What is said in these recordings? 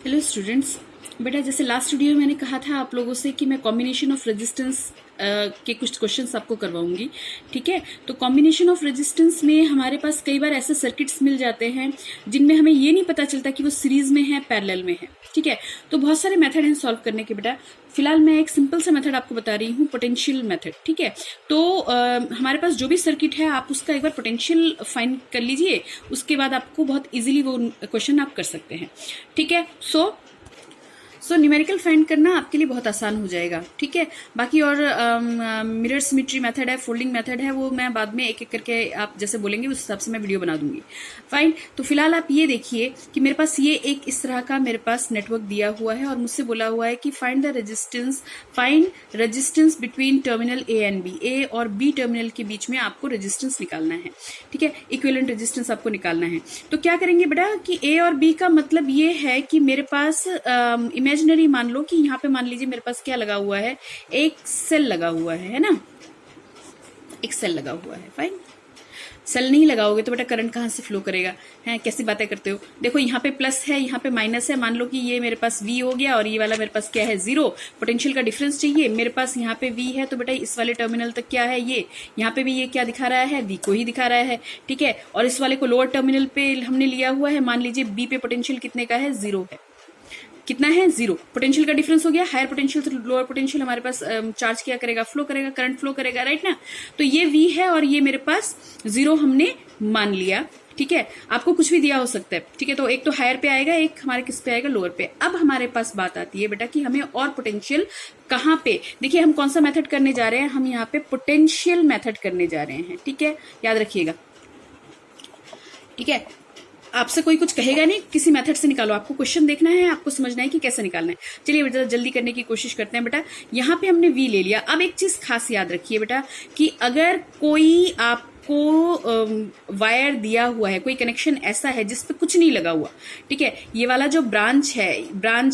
Hello students. बेटा जैसे last video में मैंने कहा था आप लोगों से कि मैं कॉम्बिनेशन ऑफ रेजिस्टेंस के कुछ क्वेश्चंस आपको करवाऊंगी। ठीक है, तो कॉम्बिनेशन ऑफ रेजिस्टेंस में हमारे पास कई बार ऐसे सर्किट्स मिल जाते हैं जिनमें हमें ये नहीं पता चलता कि वो सीरीज में है पैरेलल में है। ठीक है, तो बहुत सारे मेथड हैं सॉल्व करने के। बेटा फिलहाल मैं एक सिंपल सा मेथड आपको बता रही हूँ, पोटेंशियल मेथड। ठीक है, तो हमारे पास जो भी सर्किट है आप उसका एक बार पोटेंशियल फाइंड कर लीजिए, उसके बाद आपको बहुत इजीली वो क्वेश्चन आप कर सकते हैं। ठीक है, सो न्यूमेरिकल फाइंड करना आपके लिए बहुत आसान हो जाएगा। ठीक है, बाकी और मिरर सिमेट्री मेथड है, फोल्डिंग मेथड है, वो मैं बाद में एक एक करके आप जैसे बोलेंगे उस हिसाब से मैं वीडियो बना दूंगी। फाइन, तो फिलहाल आप ये देखिए कि मेरे पास ये एक इस तरह का मेरे पास नेटवर्क दिया हुआ है और मुझसे बोला हुआ है कि find resistance between terminal A and B. A और बी टर्मिनल के बीच में आपको रेजिस्टेंस निकालना है। ठीक है, इक्विवेलेंट रेजिस्टेंस आपको निकालना है। तो क्या करेंगे बेटा कि ए और बी का मतलब ये है कि मेरे पास इमेजिनरी मान लो कि यहाँ पे मान लीजिए मेरे पास क्या लगा हुआ है, एक सेल लगा हुआ है ना, एक सेल लगा हुआ है। फाइन, सेल नहीं लगाओगे तो बेटा करंट कहाँ से फ्लो करेगा? हैं, कैसी बातें करते हो? देखो यहाँ पे प्लस है, यहाँ पे माइनस है। मान लो कि ये मेरे पास V हो गया और ये वाला मेरे पास क्या है, 0। पोटेंशियल का डिफरेंस चाहिए मेरे पास। यहाँ पे V है तो बेटा इस वाले टर्मिनल तक क्या है, ये यहाँ पे भी ये क्या दिखा रहा है, V को ही दिखा रहा है। ठीक है, और इस वाले को लोअर टर्मिनल पे हमने लिया हुआ है। मान लीजिए B पे पोटेंशियल कितने का है, 0 है। कितना है, 0। पोटेंशियल का डिफरेंस हो गया। हायर पोटेंशियल से लोअर पोटेंशियल हमारे पास चार्ज क्या करेगा, फ्लो करेगा, करंट फ्लो करेगा, राइट ना। तो ये V है और ये मेरे पास 0 हमने मान लिया। ठीक है, आपको कुछ भी दिया हो सकता है। ठीक है, तो एक तो हायर पे आएगा, एक हमारे किस पे आएगा, लोअर पे। अब हमारे पास बात आती है बेटा कि हमें और पोटेंशियल कहाँ पे। देखिए हम कौन सा मेथड करने जा रहे हैं, हम यहाँ पे पोटेंशियल मेथड करने जा रहे हैं। ठीक है, याद रखिएगा। ठीक है, आपसे कोई कुछ कहेगा नहीं, किसी मेथड से निकालो। आपको क्वेश्चन देखना है, आपको समझना है कि कैसे निकालना है। चलिए बेटा जल्दी करने की कोशिश करते हैं। बेटा यहाँ पे हमने V ले लिया। अब एक चीज खास याद रखिए बेटा कि अगर कोई आपको वायर दिया हुआ है, कोई कनेक्शन ऐसा है जिसपे कुछ नहीं लगा हुआ। ठीक है, ये वाला जो ब्रांच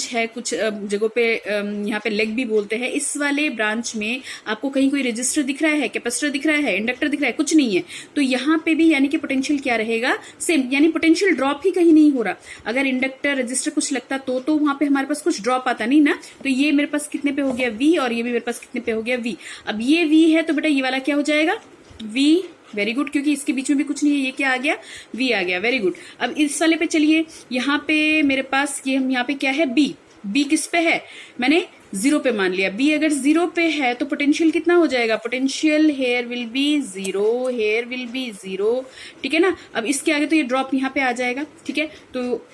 है कुछ जगहों पे यहाँ पे लेग भी बोलते हैं। इस वाले ब्रांच में आपको कहीं कोई रजिस्टर दिख रहा है, कैपेसिटर दिख रहा है, इंडक्टर दिख रहा है, कुछ नहीं है। तो यहाँ पे भी यानी कि पोटेंशियल क्या रहेगा, सेम, यानी पोटेंशियल ड्रॉप ही कहीं नहीं हो रहा। अगर इंडक्टर रजिस्टर कुछ लगता तो वहां पे हमारे पास कुछ ड्रॉप आता नहीं ना। तो ये मेरे पास कितने पे हो गया, V, और ये भी मेरे पास कितने पे हो गया, V। अब ये V है तो बेटा ये वाला क्या हो जाएगा, V। वेरी गुड, क्योंकि इसके बीच में भी कुछ नहीं है, ये क्या आ गया, V आ गया। Very good. अब इस वाले पे चलिए, यहाँ पे मेरे पास ये यहाँ पे क्या है, B किस पे है, मैंने 0 पे मान लिया। B अगर 0 पे है तो पोटेंशियल कितना हो जाएगा, potential here will be 0, here will be 0। ठीक है ना। अब इसके आगे तो ये ड्रॉप यहाँ पे आ जाएगा। ठीक है, तो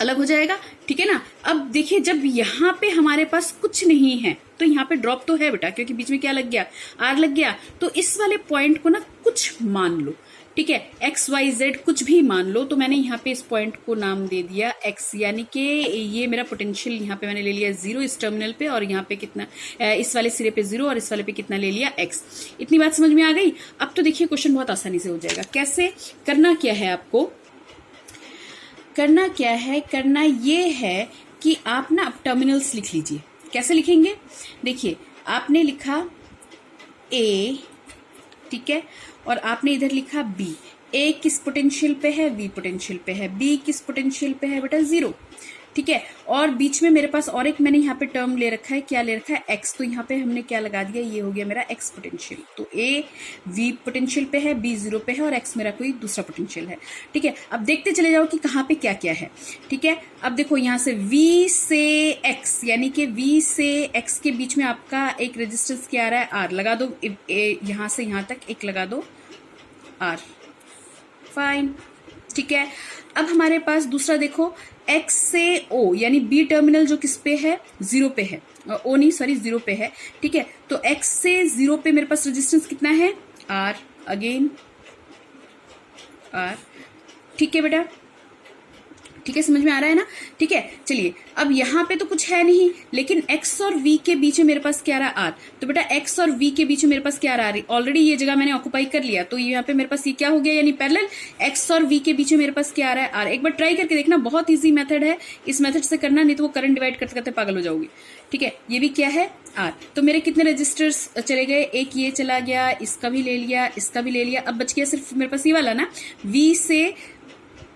अलग हो जाएगा। ठीक है ना। अब देखिए जब यहाँ पे हमारे पास कुछ नहीं है तो यहाँ पे ड्रॉप तो है बेटा, क्योंकि बीच में क्या लग गया, R लग गया। तो इस वाले पॉइंट को ना कुछ मान लो। ठीक है, XYZ कुछ भी मान लो। तो मैंने यहाँ पे इस पॉइंट को नाम दे दिया X, यानी कि ये मेरा पोटेंशियल यहाँ पे मैंने ले लिया 0 इस टर्मिनल पे, और यहाँ पे कितना, इस वाले सिरे पे 0 और इस वाले पे कितना ले लिया, X। इतनी बात समझ में आ गई। अब तो देखिए क्वेश्चन बहुत आसानी से हो जाएगा। कैसे करना, क्या है आपको करना, क्या है करना, ये है कि आप ना अब टर्मिनल्स लिख लीजिए। कैसे लिखेंगे, देखिए आपने लिखा A, ठीक है, और आपने इधर लिखा B। A किस पोटेंशियल पे है, V पोटेंशियल पे है। B किस पोटेंशियल पे है बेटा, 0। ठीक है, और बीच में मेरे पास और एक मैंने यहाँ पे टर्म ले रखा है, क्या ले रखा है, X। तो यहाँ पे हमने क्या लगा दिया, ये हो गया मेरा X पोटेंशियल। तो A V पोटेंशियल पे है, B 0 पे है, और X मेरा कोई दूसरा पोटेंशियल है। ठीक है, अब देखते चले जाओ कि कहाँ पे क्या क्या है। ठीक है, अब देखो यहाँ से V से X, यानी कि V से X के बीच में आपका एक रेजिस्टेंस क्या आ रहा है, R। लगा दो यहाँ से यहाँ तक एक लगा दो, R। फाइन, ठीक है। अब हमारे पास दूसरा देखो, X से O, यानी B टर्मिनल जो किस पे है, 0 पे है, O नहीं सॉरी 0 पे है। ठीक है, तो X से 0 पे मेरे पास रेजिस्टेंस कितना है, R। Again R। ठीक है बेटा, ठीक है, समझ में आ रहा है ना। ठीक है, चलिए अब यहाँ पे तो कुछ है नहीं, लेकिन X और V के बीच में मेरे पास क्या रहा, R। तो बेटा X और V के बीच में मेरे पास क्या रहा, ऑलरेडी ये जगह मैंने ऑक्युपाई कर लिया। तो यहाँ पे मेरे पास ये क्या हो गया, यानी पैरेलल। X और V के बीच में मेरे पास क्या आ रहा है, R। एक बार ट्राई करके देखना, बहुत ईजी मेथड है, इस मेथड से करना, नहीं तो वो करंट डिवाइड करते करते पागल हो जाओगी। ठीक है, ये भी क्या है, R। तो मेरे कितने रजिस्टर्स चले गए, एक ये चला गया, इसका भी ले लिया, इसका भी ले लिया। अब बच गया सिर्फ मेरे पास ये वाला ना, V से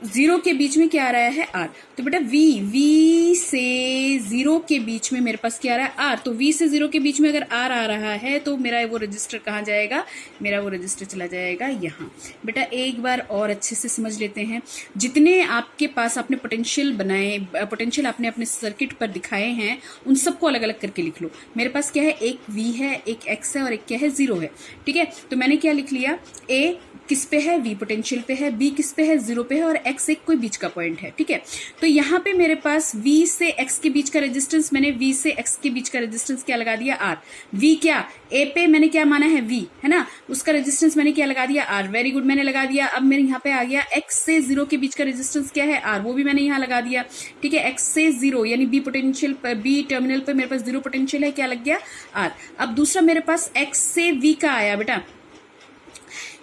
जीरो के बीच में क्या आ रहा है आर, तो बेटा वी से जीरो के बीच में मेरे पास क्या आ रहा है आर, तो वी से जीरो के बीच में अगर आर आ रहा है तो मेरा वो रजिस्टर कहाँ जाएगा, मेरा वो रजिस्टर चला जाएगा यहाँ। बेटा एक बार और अच्छे से समझ लेते हैं, जितने आपके पास आपने पोटेंशियल बनाए, पोटेंशियल आपने अपने सर्किट पर दिखाए हैं, उन सबको अलग अलग करके लिख लो। मेरे पास क्या है, एक वी है, एक एक्स है और एक क्या है, जीरो है। ठीक है, तो मैंने क्या लिख लिया, ए किस पे है, वी पोटेंशियल पे है, बी किस पे है, जीरो पे है और एक्स एक कोई बीच का पॉइंट है। ठीक है, तो यहाँ पे मेरे पास वी से एक्स के बीच का रेजिस्टेंस, मैंने वी से एक्स के बीच का रेजिस्टेंस क्या लगा दिया, आर। वी क्या, ए पे मैंने क्या माना है, वी है ना, उसका रेजिस्टेंस मैंने क्या लगा दिया, आर। वेरी गुड, मैंने लगा दिया। अब मेरे यहाँ पे आ गया एक्स से जीरो के बीच का रेजिस्टेंस क्या है, आर, वो भी मैंने यहाँ लगा दिया। ठीक है, एक्स से जीरो यानी बी पोटेंशियल, बी टर्मिनल पे मेरे पास जीरो पोटेंशियल है, क्या लग गया, आर। अब दूसरा मेरे पास एक्स से वी का आया बेटा,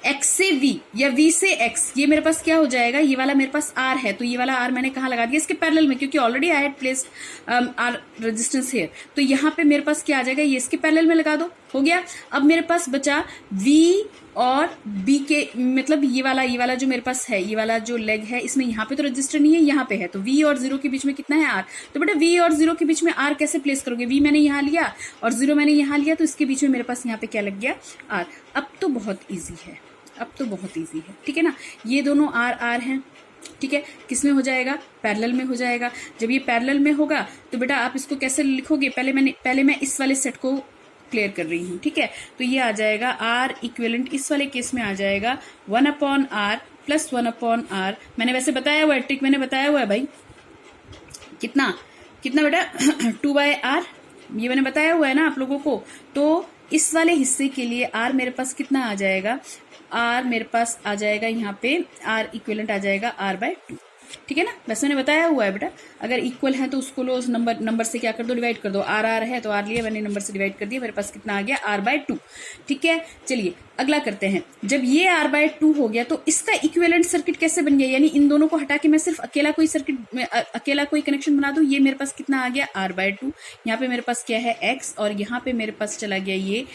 x से v या v से x, ये मेरे पास क्या हो जाएगा, ये वाला मेरे पास r है, तो ये वाला r मैंने कहाँ लगा दिया, इसके पैरेलल में, क्योंकि already I had placed r resistance here, तो यहाँ पे मेरे पास क्या आ जाएगा, ये इसके पैरेलल में लगा दो, हो गया। अब मेरे पास बचा v और b के, मतलब ये वाला जो मेरे पास है, ये वाला जो लेग है, इसमें यहाँ पे तो रजिस्टर नहीं है, यहाँ पे है, तो v और जीरो के बीच में कितना है, r। तो बेटा v और जीरो के बीच में r कैसे प्लेस करोगे, v मैंने यहाँ लिया और जीरो मैंने यहाँ लिया, तो इसके बीच में मेरे पास यहाँ पे क्या लग गया, r। अब तो बहुत ईजी है, अब तो बहुत इजी है। ठीक है ना, ये दोनों आर आर हैं। ठीक है, किसमें हो जाएगा, पैरेलल में हो जाएगा। जब ये पैरेलल में होगा तो बेटा आप इसको कैसे लिखोगे, पहले मैं इस वाले सेट को क्लियर कर रही हूँ। ठीक है, तो ये आ जाएगा आर इक्विवेलेंट, इस वाले केस में आ जाएगा 1/r प्लस 1/r। मैंने वैसे बताया हुआ है, ट्रिक मैंने बताया हुआ है भाई, कितना कितना बेटा 2/r, ये मैंने बताया हुआ है ना आप लोगों को। तो इस वाले हिस्से के लिए r मेरे पास कितना आ जाएगा, r मेरे पास आ जाएगा यहाँ पे r इक्विवेलेंट आ जाएगा r/2। ठीक है ना, वैसे मैंने बताया हुआ है बेटा, अगर इक्वल है तो उसको लो, उस नंबर से क्या कर दो, डिवाइड कर दो। आर आर है तो आर लिया मैंने, नंबर से डिवाइड कर दिया, मेरे पास कितना आ गया, r/2। ठीक है, चलिए अगला करते हैं। जब ये r/2 हो गया तो इसका इक्विवेलेंट सर्किट कैसे बन गया, यानी इन दोनों को हटा के मैं सिर्फ अकेला कोई सर्किट, अकेला कोई कनेक्शन बना दूं। ये मेरे पास कितना आ गया, r/2। यहाँ पे मेरे पास क्या है, x, और यहाँ पे मेरे पास चला गया ये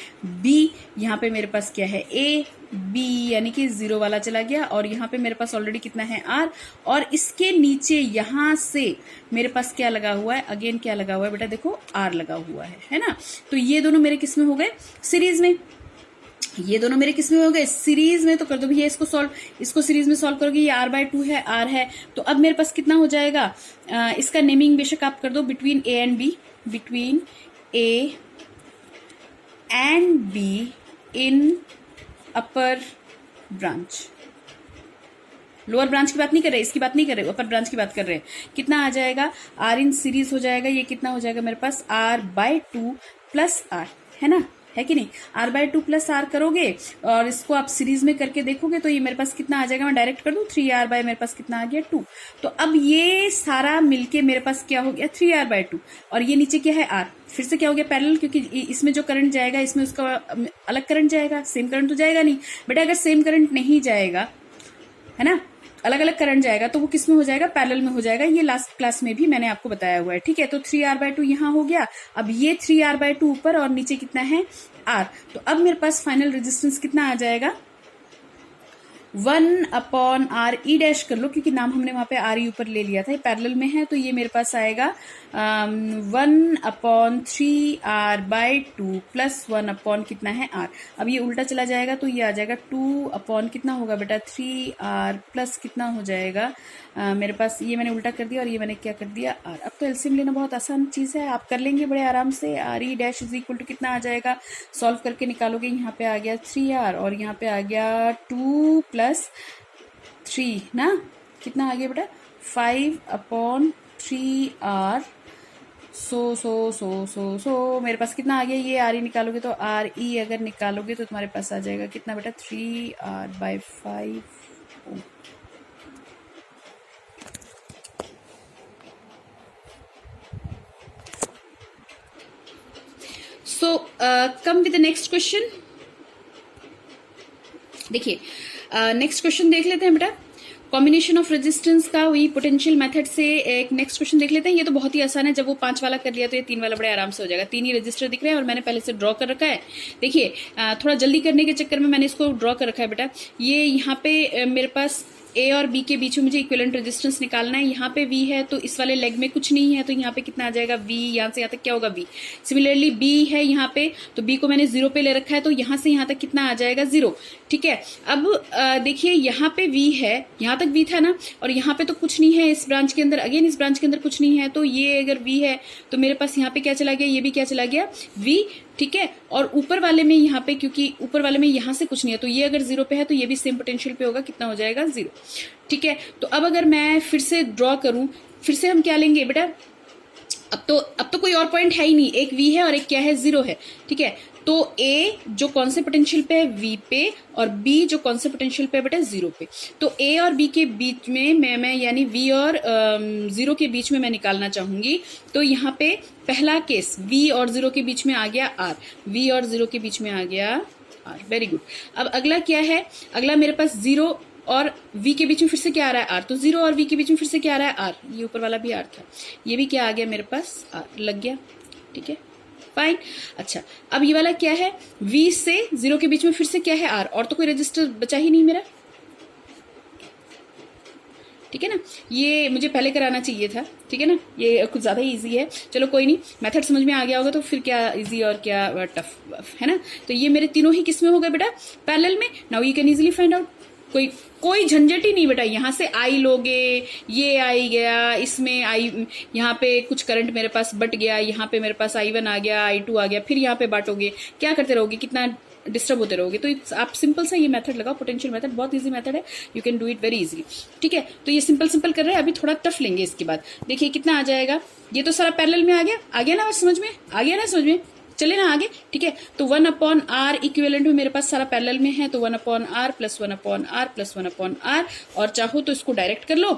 b, यहाँ पे मेरे पास क्या है, a b, यानी कि जीरो वाला चला गया, और यहाँ पे मेरे पास ऑलरेडी कितना है, r, और इसके नीचे यहाँ से मेरे पास क्या लगा हुआ है, अगेन क्या लगा हुआ है बेटा, देखो r लगा हुआ है ना। तो ये दोनों मेरे किस में हो गए, सीरीज में। ये दोनों मेरे किस में हो गए, सीरीज में। तो कर दो भैया इसको सॉल्व, इसको सीरीज में सॉल्व करोगे, ये r/2 है, r है, तो अब मेरे पास कितना हो जाएगा, इसका नेमिंग बेशक आप कर दो, between a and b, between a and b in upper branch. Lower branch की बात नहीं कर रहे, इसकी बात नहीं कर रहे, अपर ब्रांच की बात कर रहे हैं। कितना आ जाएगा, r इन सीरीज हो जाएगा, ये कितना हो जाएगा मेरे पास, r/2 प्लस r, है ना, है कि नहीं। r/2 प्लस r करोगे और इसको आप सीरीज में करके देखोगे तो ये मेरे पास कितना आ जाएगा, मैं डायरेक्ट कर दूं, 3r बाय मेरे पास कितना आ गया, 2। तो अब ये सारा मिलके मेरे पास क्या हो गया, 3r/2, और ये नीचे क्या है, r, फिर से क्या हो गया, पैरेलल, क्योंकि इसमें जो करंट जाएगा इसमें उसका अलग करंट जाएगा, सेम करंट तो जाएगा नहीं बेटा। अगर सेम करंट नहीं जाएगा, है ना, अलग अलग करंट जाएगा, तो वो किस में हो जाएगा, पैरेलल में हो जाएगा। ये लास्ट क्लास में भी मैंने आपको बताया हुआ है। ठीक है, तो 3r/2 यहाँ हो गया। अब ये 3r/2 ऊपर और नीचे कितना है, r। तो अब मेरे पास फाइनल रेजिस्टेंस कितना आ जाएगा, 1/r e डैश कर लो, क्योंकि नाम हमने वहां पे r e ऊपर ले लिया था, ये पैरेलल में है, तो ये मेरे पास आएगा 1/3r/2 प्लस 1/ कितना है, r। अब ये उल्टा चला जाएगा तो ये आ जाएगा 2/ कितना होगा बेटा, 3r प्लस कितना हो जाएगा, मेरे पास ये मैंने उल्टा कर दिया और ये मैंने क्या कर दिया, r। अब तो एलसीएम लेना बहुत आसान चीज है, आप कर लेंगे बड़े आराम से। r e dash is equal to कितना आ जाएगा, सॉल्व करके निकालोगे, यहाँ पे आ गया 3r और यहाँ पे आ गया 2 प्लस 3 ना, कितना आ गया बेटा, 5/3r। सो मेरे पास कितना आ गया, ये r e निकालोगे तो r e अगर निकालोगे तो तुम्हारे पास आ जाएगा कितना बेटा, 3r/5। So come with the next question। देखिए नेक्स्ट क्वेश्चन देख लेते हैं बेटा, कॉम्बिनेशन ऑफ रेजिस्टेंस का वही पोटेंशियल मेथड से एक नेक्स्ट क्वेश्चन देख लेते हैं। ये तो बहुत ही आसान है, जब वो 5 वाला कर लिया तो ये 3 वाला बड़े आराम से हो जाएगा। 3 ही रजिस्टर दिख रहे हैं और मैंने पहले से ड्रॉ कर रखा है। देखिए थोड़ा जल्दी करने के चक्कर में मैंने इसको ड्रॉ कर रखा है बेटा। ये यहाँ पे मेरे पास ए और बी के बीच में मुझे इक्विवेलेंट रेजिस्टेंस निकालना है। यहाँ पे वी है तो इस वाले लेग में कुछ नहीं है, तो यहाँ पे कितना आ जाएगा वी, यहाँ से यहाँ तक क्या होगा वी। सिमिलरली बी है यहाँ पे, तो बी को मैंने 0 पे ले रखा है, तो यहाँ से यहाँ तक कितना आ जाएगा 0। ठीक है, अब देखिए यहाँ पे वी है, यहाँ तक वी था ना, और यहाँ पे तो कुछ नहीं है इस ब्रांच के अंदर, अगेन इस ब्रांच के अंदर कुछ नहीं है, तो ये अगर वी है तो मेरे पास यहाँ पे क्या चला गया, ये भी क्या चला गया वी। ठीक है, और ऊपर वाले में यहाँ पे, क्योंकि ऊपर वाले में यहाँ से कुछ नहीं है, तो ये अगर 0 पे है तो ये भी सेम पोटेंशियल पे होगा, कितना हो जाएगा 0। ठीक है, तो अब अगर मैं फिर से ड्रॉ करूं, फिर से हम क्या लेंगे बेटा, अब तो कोई और पॉइंट है ही नहीं, एक वी है और एक क्या है 0 है। ठीक है, तो ए जो कौन से पोटेंशियल पे है वी पे, और बी जो कौन से पोटेंशियल पे है बेटा 0 पे। तो ए और बी के बीच में मैं यानी वी और 0 के बीच में मैं निकालना चाहूंगी, तो यहाँ पे पहला केस वी और 0 के बीच में आ गया आर, वी और 0 के बीच में आ गया आर, वेरी गुड। अब अगला क्या है, अगला मेरे पास 0 और v के बीच में फिर से क्या आ रहा है r, तो 0 और v के बीच में फिर से क्या आ रहा है r, ये ऊपर वाला भी r था, ये भी क्या आ गया मेरे पास r लग गया। ठीक है, फाइन। अच्छा, अब ये वाला क्या है, v से 0 के बीच में फिर से क्या है r, और तो कोई रजिस्टर बचा ही नहीं मेरा। ठीक है ना, ये मुझे पहले कराना चाहिए था। ठीक है ना, ये कुछ ज्यादा ही इजी है, चलो कोई नहीं, मेथड समझ में आ गया होगा तो फिर क्या इजी और क्या टफ है ना। तो ये मेरे तीनों ही किस में हो गए बेटा, पैरेलल में। Now you can easily find out, कोई झंझट ही नहीं बेटा। यहाँ से आई लोगे, ये आई गया, इसमें आई, यहाँ पे कुछ करंट मेरे पास बट गया, यहाँ पे मेरे पास I1 आ गया, I2 आ गया, फिर यहाँ पे बांटोगे, क्या करते रहोगे, कितना डिस्टर्ब होते रहोगे। तो आप सिंपल सा ये मेथड लगाओ, पोटेंशियल मेथड, बहुत इजी मेथड है, you can do it very easily. ठीक है, तो ये सिंपल कर रहे हैं, अभी थोड़ा टफ लेंगे इसके बाद। देखिए कितना आ जाएगा, ये तो सारा पैरेलल में आ गया ना समझ में, आ गया ना समझ में, चले ना आगे। ठीक है, तो 1/r इक्विवेलेंट में मेरे पास सारा पैरेलल में है, तो 1/r plus 1/r plus 1/r, और चाहो तो इसको डायरेक्ट कर लो,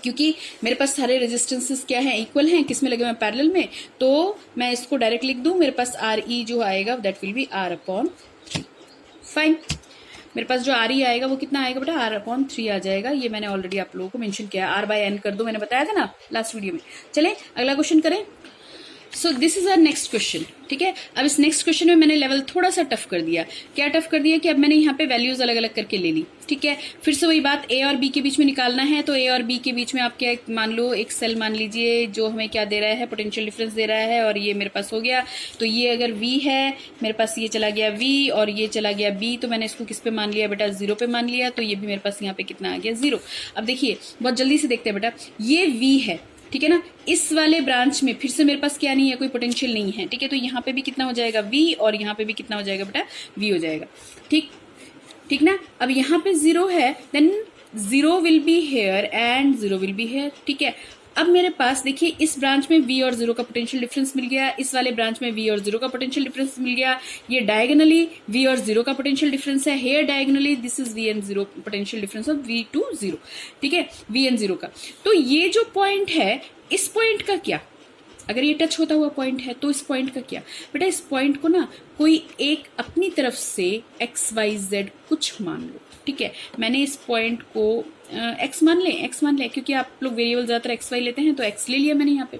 क्योंकि मेरे पास सारे रेजिस्टेंसेस क्या हैं, इक्वल हैं, किसमें लगे हुए हैं, पैरेलल में, तो मैं इसको डायरेक्ट लिख दूं, मेरे पास RE जो आएगा that will be R/3। Fine, मेरे पास जो RE आएगा वो कितना आएगा बेटा, R/3 आ जाएगा। ये मैंने ऑलरेडी आप लोगों को मेंशन किया, R/n कर दो, मैंने बताया था ना लास्ट वीडियो में। चले अगला क्वेश्चन करें। So this is our next question. ठीक है, अब इस नेक्स्ट क्वेश्चन में मैंने लेवल थोड़ा सा टफ कर दिया। क्या टफ कर दिया कि अब मैंने यहाँ पे वैल्यूज अलग अलग करके ले ली। ठीक है, फिर से वही बात, ए और बी के बीच में निकालना है, तो ए और बी के बीच में आप क्या मान लो, एक सेल मान लीजिए जो हमें क्या दे रहा है, पोटेंशियल डिफरेंस दे रहा है, और ये मेरे पास हो गया। तो ये अगर वी है, मेरे पास ये चला गया वी और ये चला गया बी, तो मैंने इसको किस पे मान लिया बेटा, 0 पे मान लिया, तो ये भी मेरे पास यहाँ पे कितना आ गया 0। अब देखिए बहुत जल्दी से देखते हैं बेटा, ये वी है, ठीक है ना, इस वाले ब्रांच में फिर से मेरे पास क्या नहीं है, कोई पोटेंशियल नहीं है। ठीक है, तो यहाँ पे भी कितना हो जाएगा v, और यहाँ पे भी कितना हो जाएगा बेटा v हो जाएगा। ठीक ना, अब यहाँ पे 0 है, then 0 will be here and 0 will be here. ठीक है, अब मेरे पास देखिए इस ब्रांच में v और 0 का पोटेंशियल डिफरेंस मिल गया, इस वाले ब्रांच में v और 0 का पोटेंशियल डिफरेंस मिल गया, ये डायगोनली v और 0 का पोटेंशियल डिफरेंस है, here diagonally this is v and 0 potential difference of v to 0। ठीक है, v एंड 0 का। तो ये जो पॉइंट है, इस पॉइंट का क्या, अगर ये टच होता हुआ पॉइंट है तो इस पॉइंट का क्या बेटा, इस पॉइंट को ना कोई एक अपनी तरफ से XYZ कुछ मान लो। ठीक है, मैंने इस पॉइंट को x मान लें, क्योंकि आप लोग वेरिएबल ज्यादातर XY लेते हैं, तो x ले लिया मैंने यहाँ पे।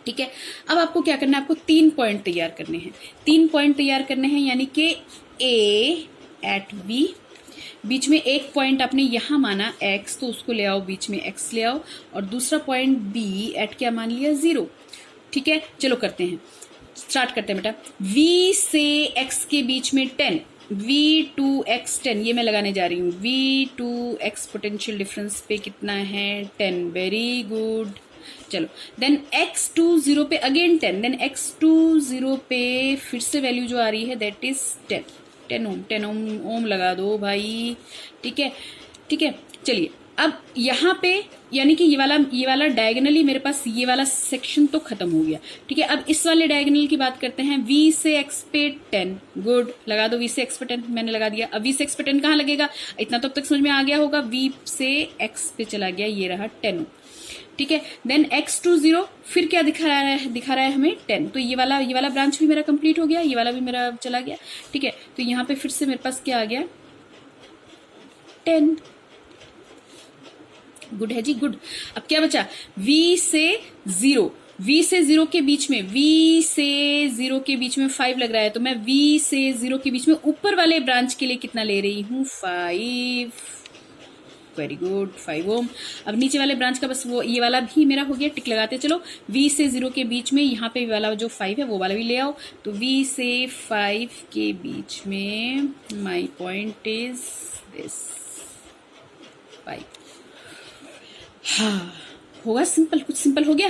ठीक है, अब आपको क्या करना है, आपको 3 पॉइंट तैयार करने हैं, 3 पॉइंट तैयार करने हैं, यानी कि A at B, बीच में एक पॉइंट आपने यहां माना x, तो उसको ले आओ बीच में x ले आओ, और दूसरा पॉइंट B एट क्या मान लिया 0। ठीक है, चलो करते हैं, स्टार्ट करते हैं बेटा। V से x के बीच में 10, V to x 10, ये मैं लगाने जा रही हूँ, V to x potential difference पे कितना है 10, वेरी गुड। चलो देन x to 0 पे अगेन 10, देन x to 0 पे फिर से वैल्यू जो आ रही है दैट इज 10 ओम लगा दो भाई। ठीक है, चलिए अब यहाँ पे यानी कि ये वाला डायगोनली मेरे पास ये वाला सेक्शन तो खत्म हो गया। ठीक है, अब इस वाले डायगोनल की बात करते हैं, v से x पे 10, गुड, लगा दो v से x पे 10, मैंने लगा दिया। अब v से x पे 10 कहाँ लगेगा, इतना तो अब तक समझ में आ गया होगा, v से x पे चला गया, ये रहा 10। ठीक है, देन x to 0 फिर क्या दिखा रहा है हमें 10, तो ये वाला ब्रांच भी मेरा कंप्लीट हो गया, ये वाला भी मेरा चला गया। ठीक है, तो यहाँ पे फिर से मेरे पास क्या आ गया 10, गुड है जी, गुड। अब क्या बचा, v से 0 के बीच में, v से 0 के बीच में 5 लग रहा है, तो मैं v से 0 के बीच में ऊपर वाले ब्रांच के लिए कितना ले रही हूँ 5। वेरी गुड 5 ओम। अब नीचे वाले ब्रांच का बस वो ये वाला भी मेरा हो गया, टिक लगाते चलो। V से 0 के बीच में यहाँ पे वाला जो 5 है वो वाला भी ले आओ। तो V से 5 के बीच में माई पॉइंट इज दिस 5। हाँ होगा सिंपल, कुछ सिंपल हो गया।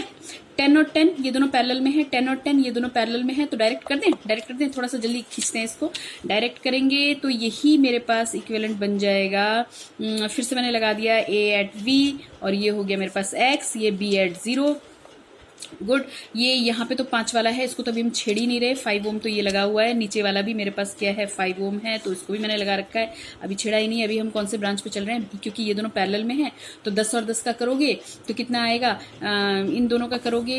10 और 10 ये दोनों पैरेलल में है, 10 और 10 ये दोनों पैरेलल में है, तो डायरेक्ट कर दें, थोड़ा सा जल्दी खींचते हैं इसको। डायरेक्ट करेंगे तो यही मेरे पास इक्विवेलेंट बन जाएगा। फिर से मैंने लगा दिया A एट V और ये हो गया मेरे पास X, ये B एट 0। गुड। ये यहाँ पे तो 5 वाला है, इसको तो अभी हम छेड़ ही नहीं रहे। 5 ओम तो ये लगा हुआ है, नीचे वाला भी मेरे पास क्या है 5 ओम है, तो इसको भी मैंने लगा रखा है, अभी छेड़ा ही नहीं। अभी हम कौन से ब्रांच पे चल रहे हैं, क्योंकि ये दोनों पैरेलल में है, तो 10 और 10 का करोगे तो कितना आएगा, इन दोनों का करोगे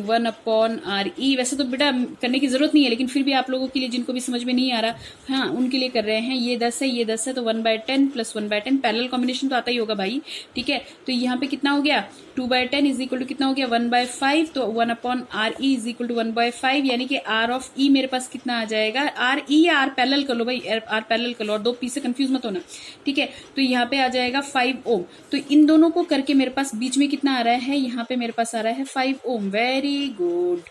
1/RE। वैसे तो बेटा करने की जरूरत नहीं है, लेकिन फिर भी आप लोगों के लिए जिनको भी समझ में नहीं आ रहा, हाँ उनके लिए कर रहे हैं। ये 10 है, ये 10 है, तो 1/10 प्लस 1/10 पैरेलल कॉम्बिनेशन तो आता ही होगा भाई, ठीक है। तो यहाँ पे कितना हो गया 2/10 इज इक्वल टू कितना हो गया 1/5, तो 1/RE इज इक्वल टू 1/5, यानी कि R ऑफ E मेरे पास कितना आ जाएगा, RE या R पैरेलल कर लो भाई, R पैरेलल कर लो और 2 पी से कंफ्यूज मत होना, ठीक है। तो यहाँ पे आ जाएगा 5 ओम। तो इन दोनों को करके मेरे पास बीच में कितना आ रहा है, यहाँ पे मेरे पास आ रहा है 5 ओम। Very good.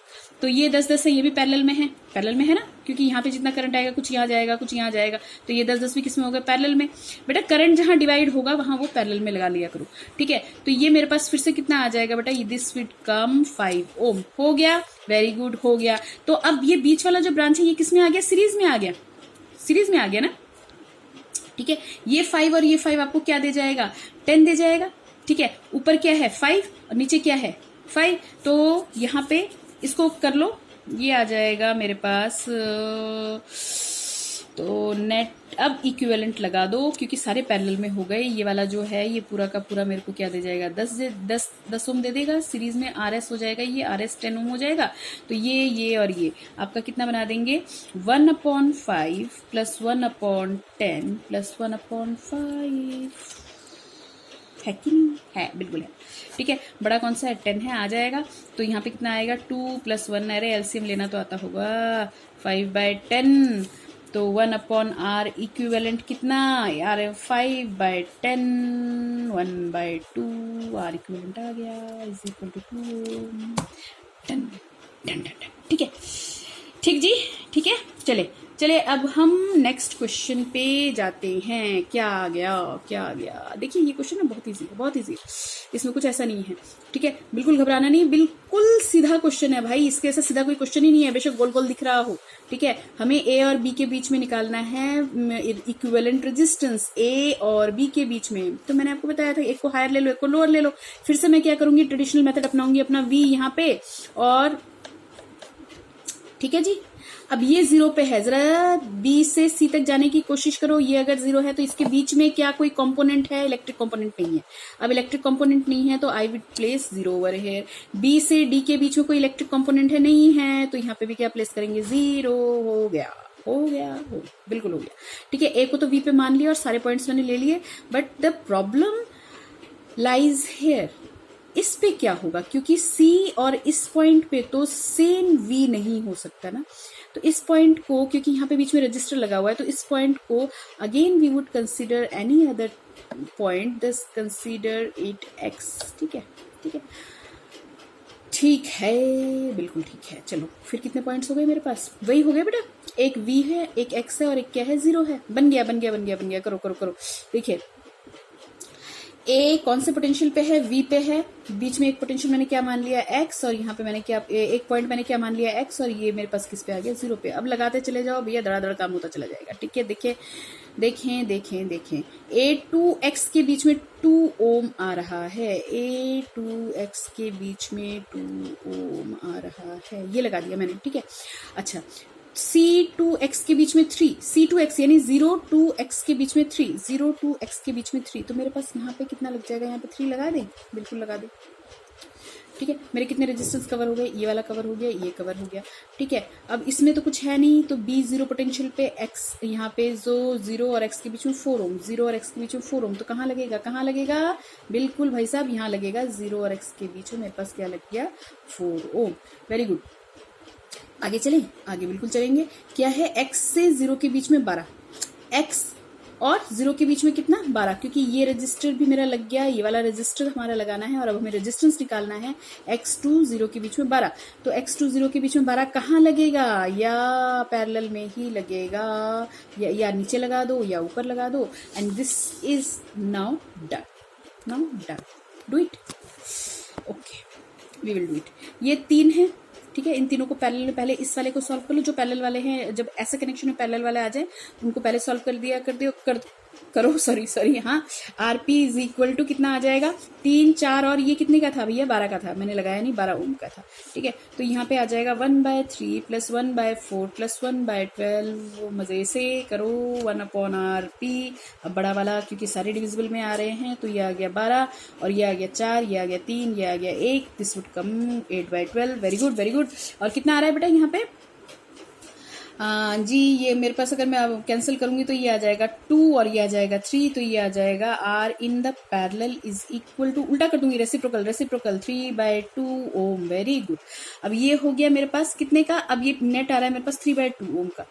तो ये 10-10 है, ये भी पैरेलल में है, पैरेलल में है ना, क्योंकि यहाँ पे जितना करंट आएगा कुछ यहाँ जाएगा कुछ यहाँ जाएगा, तो ये 10-10 भी किसमें होगा पैरेलल में। बेटा करंट जहां डिवाइड होगा वहां वो पैरेलल में लगा लिया करो, ठीक है। तो ये मेरे पास फिर से कितना आ जाएगा बेटा, ये दिस विल कम 5 ओम। हो गया, वेरी गुड, हो गया। तो अब ये बीच वाला जो ब्रांच है ये किसमें आ गया, सीरीज में आ गया, सीरीज में आ गया ना, ठीक है। ये 5 और ये 5 आपको क्या दे जाएगा, 10 दे जाएगा, ठीक है। ऊपर क्या है 5 और नीचे क्या है 5, तो यहाँ पे इसको कर लो, ये आ जाएगा मेरे पास। तो नेट अब इक्विवेलेंट लगा दो, क्योंकि सारे पैरेलल में हो गए। ये वाला जो है ये पूरा का पूरा मेरे को क्या दे जाएगा, 10 ओम दे देगा। सीरीज में RS हो जाएगा, ये RS 10 ओम हो जाएगा। तो ये और ये आपका कितना बना देंगे 1/5 प्लस 1/10 प्लस 1/5 है कि नहीं है, बिल्कुल है, ठीक है। बड़ा कौन सा है 10 है, आ जाएगा। तो यहाँ पे कितना आएगा 2 + 1, अरे एलसीएम लेना तो आता होगा, 5/10, तो 1/R इक्विवेलेंट कितना यार 5/10, 1/2 R इक्विवेलेंट आ गया is equal to 2। Done done done done, ठीक है, ठीक जी, ठीक है। चले अब हम नेक्स्ट क्वेश्चन पे जाते हैं। क्या आ गया, देखिए ये क्वेश्चन ना बहुत इजी है, बहुत इजी है, इसमें कुछ ऐसा नहीं है, ठीक है। बिल्कुल घबराना नहीं, बिल्कुल सीधा क्वेश्चन है भाई, इसके ऐसा सीधा कोई क्वेश्चन ही नहीं है, बेशक गोल गोल दिख रहा हो, ठीक है। हमें A और B के बीच में निकालना है इक्विवेलेंट रेजिस्टेंस, A और B के बीच में। तो मैंने आपको बताया था एक को हायर ले लो, एक को लोअर ले लो। फिर से मैं क्या करूंगी, ट्रेडिशनल मेथड अपनाऊंगी, अपना V यहाँ पे, और ठीक है जी। अब ये 0 पे है, जरा B से C तक जाने की कोशिश करो। ये अगर 0 है तो इसके बीच में क्या कोई कंपोनेंट है, इलेक्ट्रिक कंपोनेंट नहीं है। अब इलेक्ट्रिक कंपोनेंट नहीं है तो I will place 0 over here. B से D के बीच में कोई इलेक्ट्रिक कंपोनेंट है, नहीं है, तो यहाँ पे भी क्या प्लेस करेंगे 0। हो गया, बिल्कुल हो गया, ठीक है। A को तो V पे मान लिया और सारे पॉइंट्स मैंने ले लिए, but the problem lies here, इस पे क्या होगा, क्योंकि C और इस पॉइंट पे तो सेम V नहीं हो सकता ना। तो इस पॉइंट को, क्योंकि यहाँ पे बीच में रजिस्टर लगा हुआ है, तो इस पॉइंट को again we would consider any other point, this consider it X, ठीक है, ठीक है, बिल्कुल ठीक है। चलो फिर कितने पॉइंट्स हो गए मेरे पास, वही हो गया बेटा, एक V है, एक X है और एक क्या है 0 है। बन गया, करो। देखिए A कौन से पोटेंशियल पे है, V पे है, बीच में एक पोटेंशियल मैंने क्या मान लिया X, और यहाँ पे मैंने क्या एक पॉइंट मैंने क्या मान लिया X, और ये मेरे पास किस पे आ गया 0 पे। अब लगाते चले जाओ भैया, धड़ाधड़ काम होता चला जाएगा, ठीक है। देखें A2X के बीच में 2 ओम आ रहा है, A2X के बीच में 2 ओम आ रहा है, ये लगा दिया मैंने, ठीक है। अच्छा, C2X के बीच में 3, C2X यानी 0-2X के बीच में 3, 0-2X के बीच में 3, तो मेरे पास यहाँ पे कितना लग जाएगा, यहाँ पे 3 लगा दें, बिल्कुल लगा दें, ठीक है। मेरे कितने रेजिस्टेंस कवर हो गए, ये वाला कवर हो गया, ये कवर हो गया, ठीक है। अब इसमें तो कुछ है नहीं, तो B0 पोटेंशियल पे X, यहाँ पे जो 0 और X के बीच में 4 ओम, 0 और X के बीच में 4 ओम, तो कहाँ लगेगा, बिल्कुल भाई साहब यहाँ लगेगा, 0 और X के बीच में मेरे पास क्या लग गया 4 ओम। वेरी गुड, आगे चलें, आगे बिल्कुल चलेंगे। क्या है X से 0 के बीच में 12, X और 0 के बीच में कितना 12, क्योंकि ये रजिस्टर भी मेरा लग गया, ये वाला रजिस्टर हमारा लगाना है और अब हमें रेजिस्टेंस निकालना है x2 0 के बीच में 12। तो x2 0 के बीच में 12 कहाँ लगेगा, या पैरेलल में ही लगेगा, या नीचे लगा दो या ऊपर लगा दो। And this is now done. Do it. Okay, we will do it. ये 3 है, ठीक है। इन तीनों को पैरेलल, पहले इस वाले को सॉल्व कर लो। जो पैरेलल वाले हैं, जब ऐसा कनेक्शन में पैरेलल वाले आ जाए उनको पहले सॉल्व करो सॉरी हाँ। आरपी इज इक्वल टू कितना आ जाएगा 3 4, और ये कितने का था भैया 12 का था, मैंने लगाया नहीं, 12 ओम का था, ठीक है। तो यहाँ पे आ जाएगा 1/3 + 1/4 + 1/12, मजे से करो 1/RP। अब बड़ा वाला क्योंकि सारे डिविजिबल में आ रहे हैं, तो ये आ गया 12 और ये आ गया 4, ये आ गया 3, ये आ गया 1, this would come 8/12। Very good. और कितना आ रहा है बेटा यहाँ पे जी, ये मेरे पास अगर मैं अब कैंसिल करूंगी तो ये आ जाएगा 2 और ये आ जाएगा 3, तो ये आ जाएगा R in the parallel is equal to, उल्टा कर दूंगी, रेसिप्रोकल 3/2 ओम। Very good. अब ये हो गया मेरे पास कितने का, अब ये नेट आ रहा है मेरे पास 3/2 ओम का,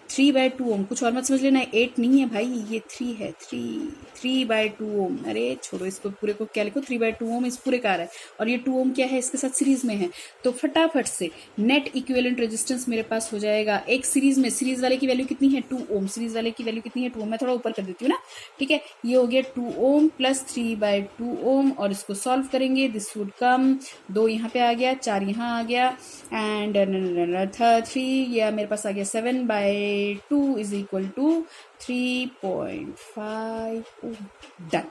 3/2 ओम। कुछ और मत समझ लेना, 8 नहीं है भाई, ये 3 है, 3/2 ओम। अरे छोड़ो इसको, पूरे को क्या लिखो 3/2 ओम इस पूरे का आ रहा है, और ये 2 ओम क्या है इसके साथ सीरीज में है। तो फटाफट से नेट इक्विवेलेंट रेजिस्टेंस मेरे पास हो जाएगा एक सीरीज में, सीरीज वाले की वैल्यू कितनी है 2 ओम, सीरीज वाले की वैल्यू कितनी है 2 ओम। मैं थोड़ा ऊपर कर देती हूँ ना, ठीक है। ये हो गया 2 ओम प्लस 3/2 ओम, और इसको सॉल्व करेंगे, दिस वुड कम 2 यहाँ पे आ गया, 4 यहाँ आ गया, एंड 3 या मेरे पास आ गया 7/2 is equal to 3.5 ohm. Done.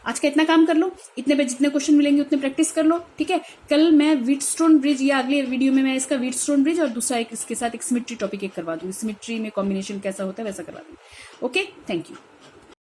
आज का इतना काम कर लो, इतने पे जितने क्वेश्चन मिलेंगे उतने प्रैक्टिस कर लो, ठीक है। कल मैं व्हीटस्टोन ब्रिज, या अगले वीडियो में मैं इसका व्हीटस्टोन ब्रिज और दूसरा एक इसके साथ एक सिमेट्री टॉपिक एक करवा दूंगी, सिमेट्री में कॉम्बिनेशन कैसा होता है वैसा करवा दूंगी। Okay, thank you.